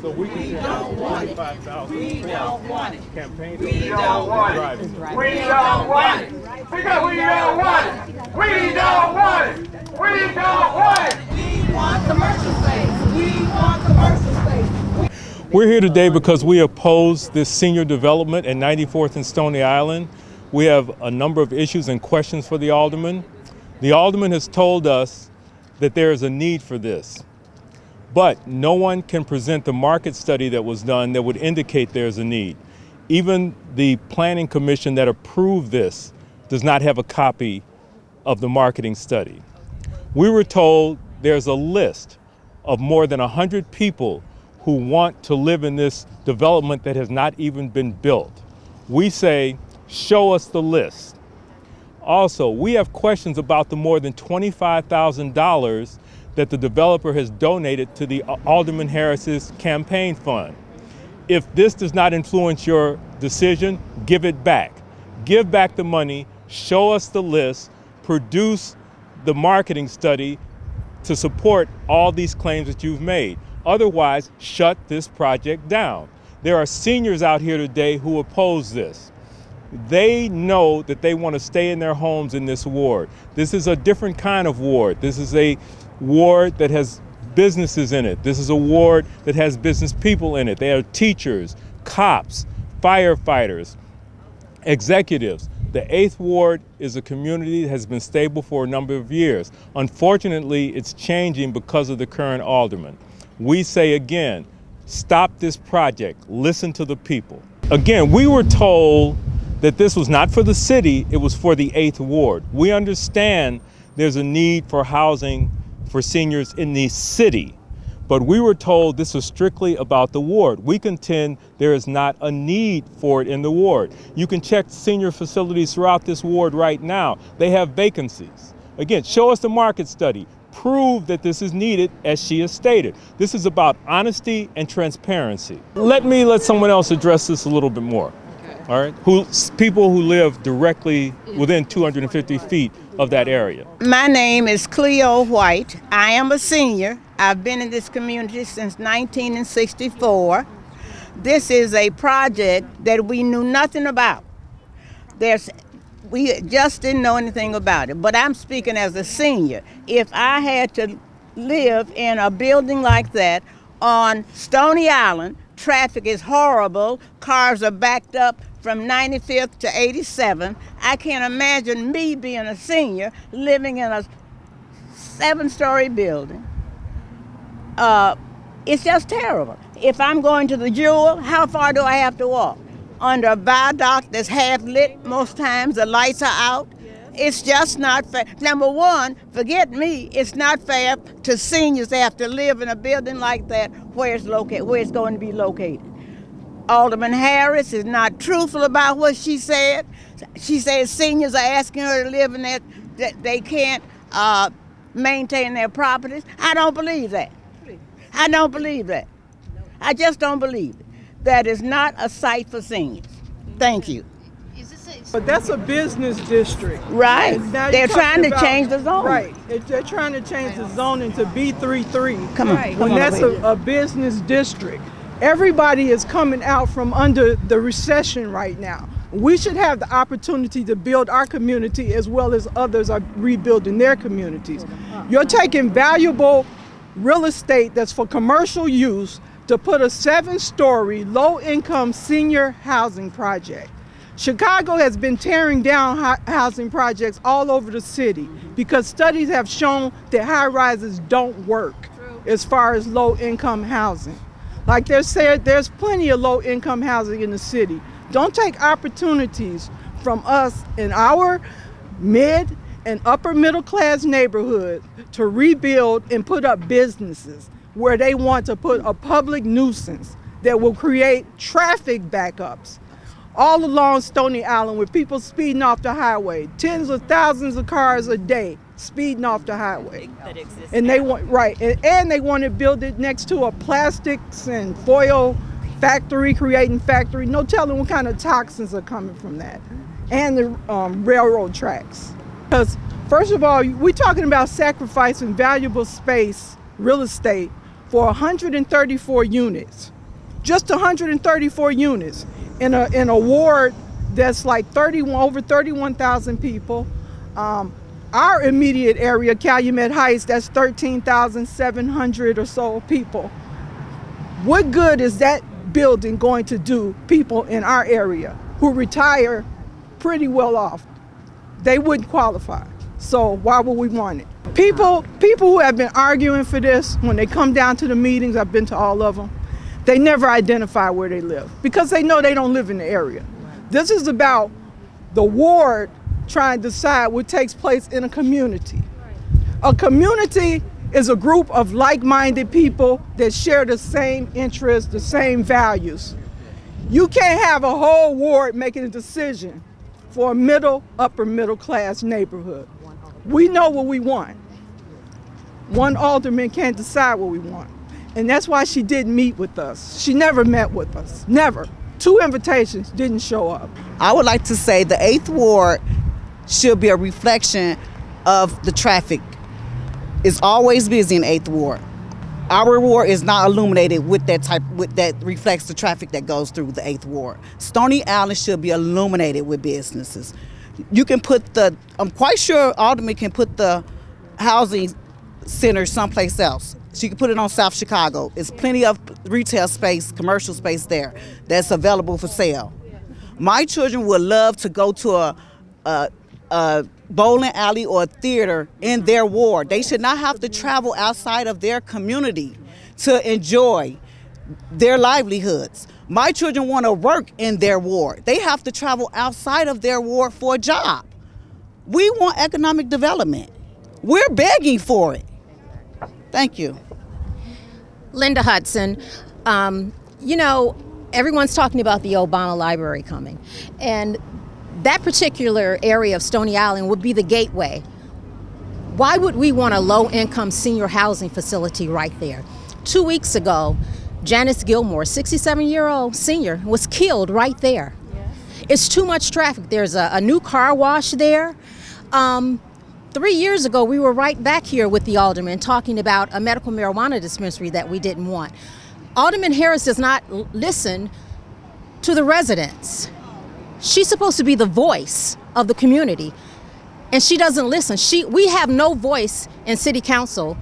So we don't want it. We don't want it. Campaign. We don't want it. We don't want it. Because we don't want it. We don't want it. We don't want it. We want commercial space. We want commercial space. We're here today because we oppose this senior development at 94th and Stony Island. We have a number of issues and questions for the alderman. The alderman has told us that there is a need for this, but no one can present the market study that was done that would indicate there's a need. Even the planning commission that approved this does not have a copy of the marketing study. We were told there's a list of more than 100 people who want to live in this development that has not even been built. We say, show us the list. Also, we have questions about the more than $25,000 that the developer has donated to the Alderman Harris's campaign fund. If this does not influence your decision, give it back. Give back the money, show us the list, produce the marketing study to support all these claims that you've made. Otherwise, shut this project down. There are seniors out here today who oppose this. They know that they want to stay in their homes in this ward. This is a different kind of ward. This is a ward that has businesses in it. This is a ward that has business people in it. They are teachers, cops, firefighters, executives. The 8th Ward is a community that has been stable for a number of years. Unfortunately, it's changing because of the current alderman. We say again, stop this project, listen to the people. Again, we were told that this was not for the city, it was for the 8th Ward. We understand there's a need for housing for seniors in the city, but we were told this was strictly about the ward. We contend there is not a need for it in the ward. You can check senior facilities throughout this ward right now. They have vacancies. Again, show us the market study. Prove that this is needed, as she has stated. This is about honesty and transparency. Let someone else address this a little bit more. All right, people who live directly within 250 feet of that area. My name is Cleo White. I am a senior. I've been in this community since 1964. This is a project that we knew nothing about. We just didn't know anything about it, but I'm speaking as a senior. If I had to live in a building like that on Stony Island, traffic is horrible, cars are backed up from 95th to 87. I can't imagine me being a senior living in a 7-story building. It's just terrible. If I'm going to the Jewel, how far do I have to walk? Under a viaduct that's half lit most times, the lights are out. It's just not fair. Number one, forget me, it's not fair to seniors that have to live in a building like that where it's going to be located. Alderman Harris is not truthful about what she said. She said seniors are asking her to live in that they can't maintain their properties. I don't believe that. I don't believe that. I just don't believe it. That is not a site for seniors. Thank you. But that's a business district. Right. They're trying to change the zone. Right. They're trying to change the zoning to B33. Come on. When that's a business district. Everybody is coming out from under the recession right now. We should have the opportunity to build our community as well as others are rebuilding their communities. You're taking valuable real estate that's for commercial use to put a 7-story low-income senior housing project. Chicago has been tearing down housing projects all over the city because studies have shown that high-rises don't work as far as low-income housing. Like they said, there's plenty of low-income housing in the city. Don't take opportunities from us in our mid and upper middle class neighborhood to rebuild and put up businesses where they want to put a public nuisance that will create traffic backups all along Stony Island with people speeding off the highway, tens of thousands of cars a day speeding off the highway. And they want, and they want to build it next to a plastics and foil factory, creating factory. No telling what kind of toxins are coming from that. And the railroad tracks. Because first of all, we're talking about sacrificing valuable space, real estate, for 134 units, just 134 units in a ward that's like over 31,000 people. Our immediate area, Calumet Heights, that's 13,700 or so people. What good is that building going to do people in our area who retire pretty well off? They wouldn't qualify. So why would we want it? People who have been arguing for this, when they come down to the meetings, I've been to all of them, they never identify where they live because they know they don't live in the area. This is about the ward trying to decide what takes place in a community. A community is a group of like-minded people that share the same interests, the same values. You can't have a whole ward making a decision for a upper middle class neighborhood. We know what we want. One alderman can't decide what we want. And that's why she didn't meet with us. She never met with us, never. 2 invitations, didn't show up. I would like to say the 8th Ward should be a reflection of the traffic. It's always busy in 8th Ward. Our ward is not illuminated with that reflects the traffic that goes through the 8th Ward. Stony Island should be illuminated with businesses. You can put I'm quite sure Alderman can put the housing center someplace else. She can put it on South Chicago. It's plenty of retail space, commercial space there that's available for sale. My children would love to go to a bowling alley or a theater in their ward. They should not have to travel outside of their community to enjoy their livelihoods. My children want to work in their ward. They have to travel outside of their ward for a job. We want economic development. We're begging for it. Thank you. Linda Hudson. You know, everyone's talking about the Obama Library coming, and that particular area of Stony Island would be the gateway. Why would we want a low-income senior housing facility right there? 2 weeks ago, Janice Gilmore, 67-year-old senior, was killed right there. It's too much traffic. There's a new car wash there. 3 years ago, we were right back here with the alderman talking about a medical marijuana dispensary that we didn't want. Alderman Harris does not listen to the residents. She's supposed to be the voice of the community, and she doesn't listen. We have no voice in City Council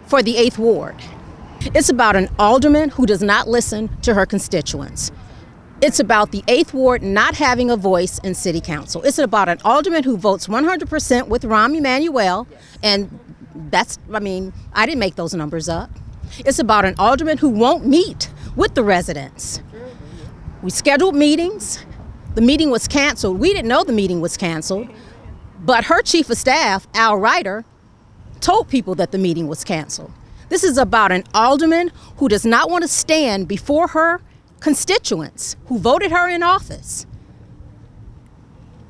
for the 8th Ward. It's about an alderman who does not listen to her constituents. It's about the 8th Ward not having a voice in City Council. It's about an alderman who votes 100% with Rahm Emanuel, and I didn't make those numbers up. It's about an alderman who won't meet with the residents. We scheduled meetings. The meeting was canceled. We didn't know the meeting was canceled, but her chief of staff, Al Ryder, told people that the meeting was canceled. This is about an alderman who does not want to stand before her constituents who voted her in office.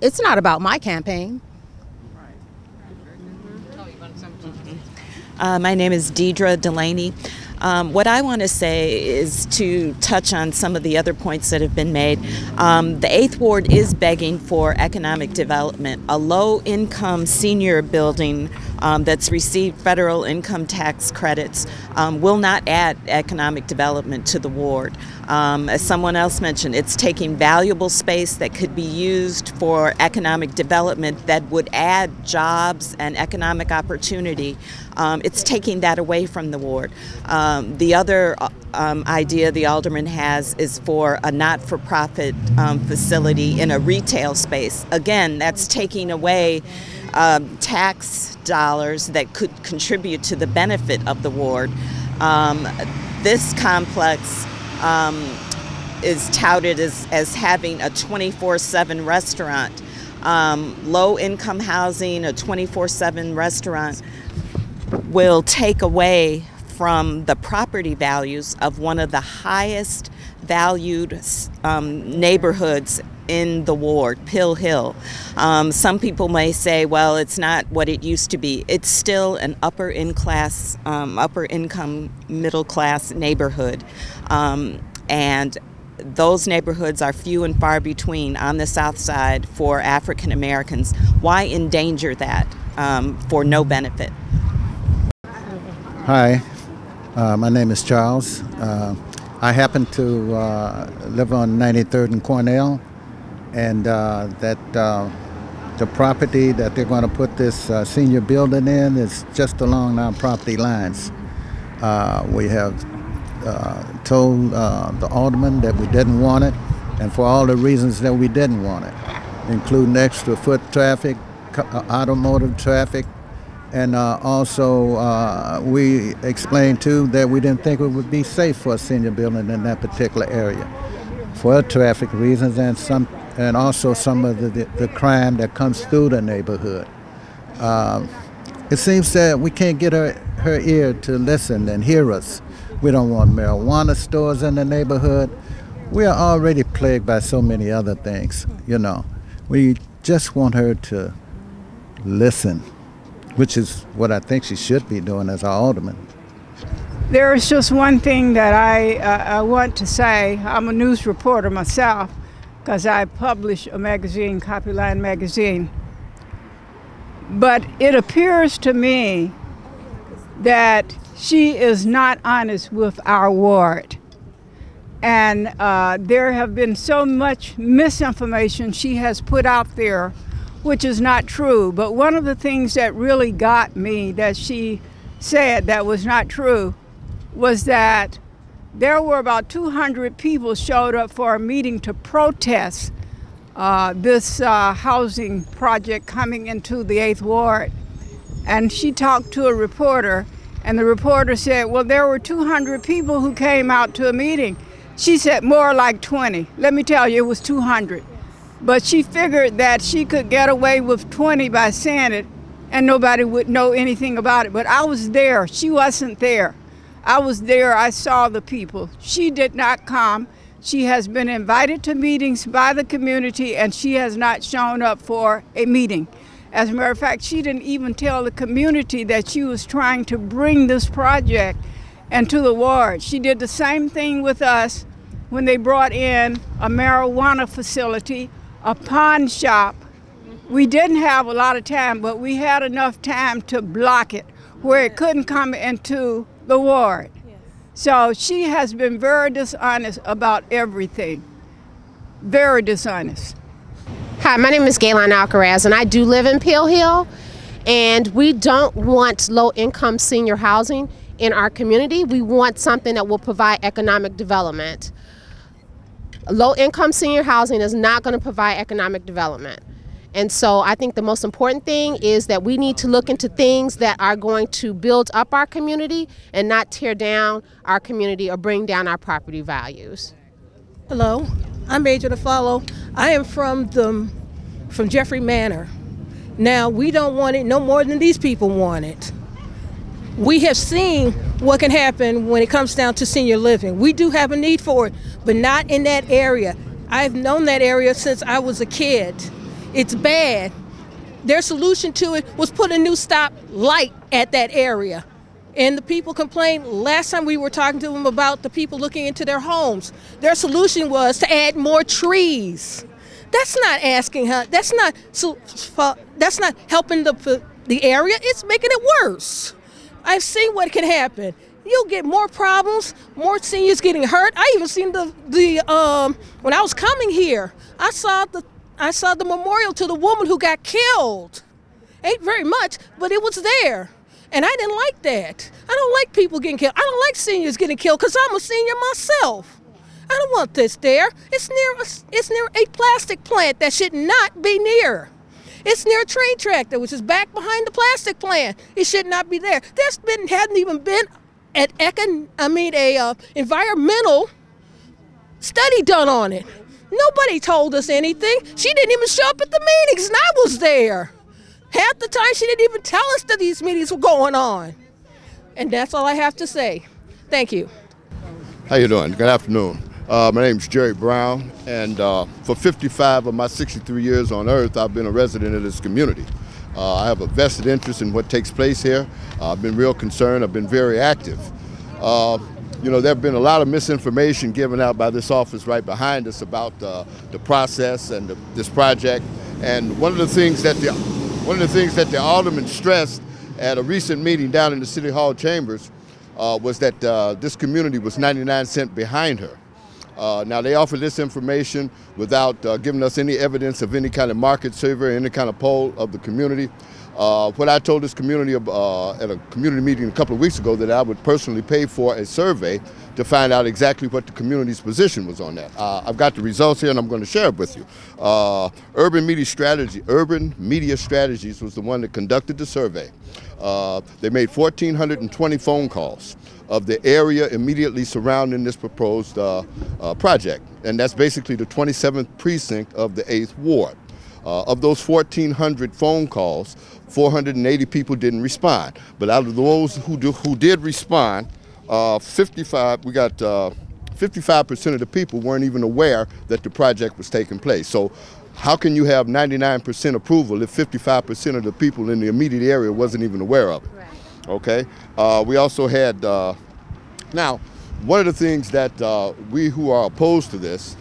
It's not about my campaign. My name is Deidre Delaney. What I want to say is to touch on some of the other points that have been made. The 8th Ward is begging for economic development. A low-income senior building that's received federal income tax credits will not add economic development to the ward. As someone else mentioned, it's taking valuable space that could be used for economic development that would add jobs and economic opportunity. It's taking that away from the ward. The other idea the alderman has is for a not-for-profit facility in a retail space. Again, that's taking away tax dollars that could contribute to the benefit of the ward. This complex is touted as having a 24/7 restaurant. Low-income housing, a 24/7 restaurant will take away from the property values of one of the highest valued neighborhoods in the ward, Pill Hill. Some people may say, well, it's not what it used to be. It's still an upper income, middle class neighborhood. And those neighborhoods are few and far between on the south side for African Americans. Why endanger that for no benefit? Hi, My name is Charles. I happen to live on 93rd and Cornell, and the property that they're going to put this senior building in is just along our property lines. We have told the alderman that we didn't want it, and for all the reasons that we didn't want it, including extra foot traffic, automotive traffic, and also we explained too that we didn't think it would be safe for a senior building in that particular area for traffic reasons, and also some of the crime that comes through the neighborhood. It seems that we can't get her ear to listen and hear us. We don't want marijuana stores in the neighborhood. We are already plagued by so many other things, you know. We just want her to listen, which is what I think she should be doing as our alderman. There's just one thing that I want to say. I'm a news reporter myself because I publish a magazine, Copyline Magazine. But it appears to me that she is not honest with our ward. And there have been so much misinformation she has put out there, which is not true. But one of the things that really got me that she said that was not true was that there were about 200 people showed up for a meeting to protest this housing project coming into the 8th Ward. And she talked to a reporter, and the reporter said, well, there were 200 people who came out to a meeting. She said more like 20. Let me tell you, it was 200. But she figured that she could get away with 20 by saying it, and nobody would know anything about it. But I was there. She wasn't there. I was there. I saw the people. She did not come. She has been invited to meetings by the community, and she has not shown up for a meeting. As a matter of fact, she didn't even tell the community that she was trying to bring this project into the ward. She did the same thing with us when they brought in a marijuana facility, a pawn shop. We didn't have a lot of time, but we had enough time to block it where it couldn't come into the ward. So she has been very dishonest about everything. Very dishonest. Hi, my name is Gaylan Alcaraz, and I do live in Peel Hill, and we don't want low-income senior housing in our community. We want something that will provide economic development. Low-income senior housing is not going to provide economic development. And so I think the most important thing is that we need to look into things that are going to build up our community and not tear down our community or bring down our property values. Hello, I'm Major to Follow. I am from Jeffrey Manor. Now, we don't want it no more than these people want it. We have seen what can happen when it comes down to senior living. We do have a need for it, but not in that area. I've known that area since I was a kid. It's bad. Their solution to it was put a new stop light at that area. And the people complained last time we were talking to them about the people looking into their homes. Their solution was to add more trees. That's not asking her. That's not helping the area. It's making it worse. I've seen what can happen. You'll get more problems, more seniors getting hurt. I even seen when I was coming here, I saw the memorial to the woman who got killed. Ain't very much, but it was there. And I didn't like that. I don't like people getting killed. I don't like seniors getting killed because I'm a senior myself. I don't want this there. It's near a plastic plant that should not be near. It's near a train tractor, which is back behind the plastic plant. It should not be there. Hadn't even been an environmental study done on it. Nobody told us anything. She didn't even show up at the meetings, and I was there. Half the time, she didn't even tell us that these meetings were going on. And that's all I have to say. Thank you. How you doing? Good afternoon. My name's Jerry Brown, and for 55 of my 63 years on earth, I've been a resident of this community. I have a vested interest in what takes place here. I've been real concerned. I've been very active. You know, there have been a lot of misinformation given out by this office right behind us about the process and this project. And one of the things that the alderman stressed at a recent meeting down in the City Hall chambers was that this community was 99 cents behind her. Now, they offered this information without giving us any evidence of any kind of market survey, any kind of poll of the community. What I told this community at a community meeting a couple of weeks ago, that I would personally pay for a survey to find out exactly what the community's position was on that. I've got the results here and I'm going to share it with you. Urban Media Strategies was the one that conducted the survey. They made 1,420 phone calls of the area immediately surrounding this proposed project, and that's basically the 27th precinct of the 8th Ward. Of those 1,400 phone calls, 480 people didn't respond. But out of those who did respond, 55% of the people weren't even aware that the project was taking place. So how can you have 99% approval if 55% of the people in the immediate area wasn't even aware of it? Right. Okay. We also had, now, one of the things that we who are opposed to this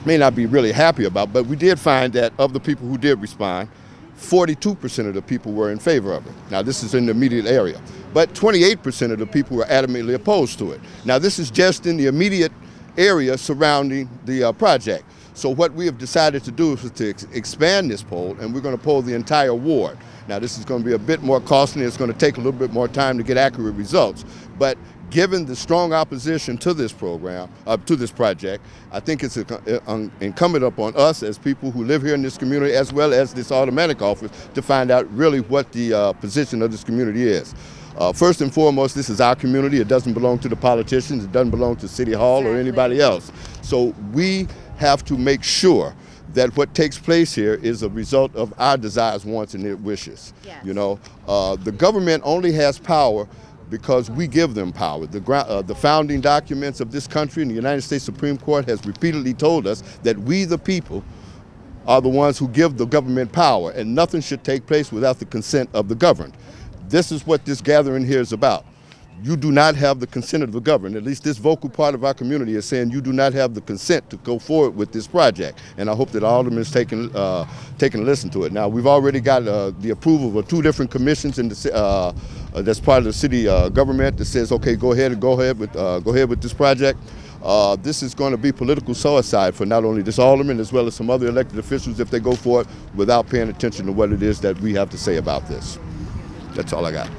may not be really happy about, but we did find that of the people who did respond, 42% of the people were in favor of it. Now, this is in the immediate area, but 28% of the people were adamantly opposed to it. Now, this is just in the immediate area surrounding the project. So what we have decided to do is to expand this poll, and we're going to poll the entire ward. Now, this is going to be a bit more costly. It's going to take a little bit more time to get accurate results, but given the strong opposition to this program, to this project, I think it's incumbent upon us as people who live here in this community, as well as this automatic office, to find out really what the position of this community is. First and foremost, this is our community. It doesn't belong to the politicians. It doesn't belong to City Hall or anybody else. So we have to make sure that what takes place here is a result of our desires, wants, and wishes. Yes. You know, the government only has power because we give them power. The founding documents of this country and the United States Supreme Court has repeatedly told us that we, the people, are the ones who give the government power, and nothing should take place without the consent of the governed. This is what this gathering here is about. You do not have the consent of the governed. At least this vocal part of our community is saying you do not have the consent to go forward with this project. And I hope that Alderman is taking a listen to it. Now, we've already got the approval of 2 different commissions in the, that's part of the city government that says, okay, go ahead with this project. This is going to be political suicide for not only this alderman as well as some other elected officials if they go for it without paying attention to what it is that we have to say about this. That's all I got.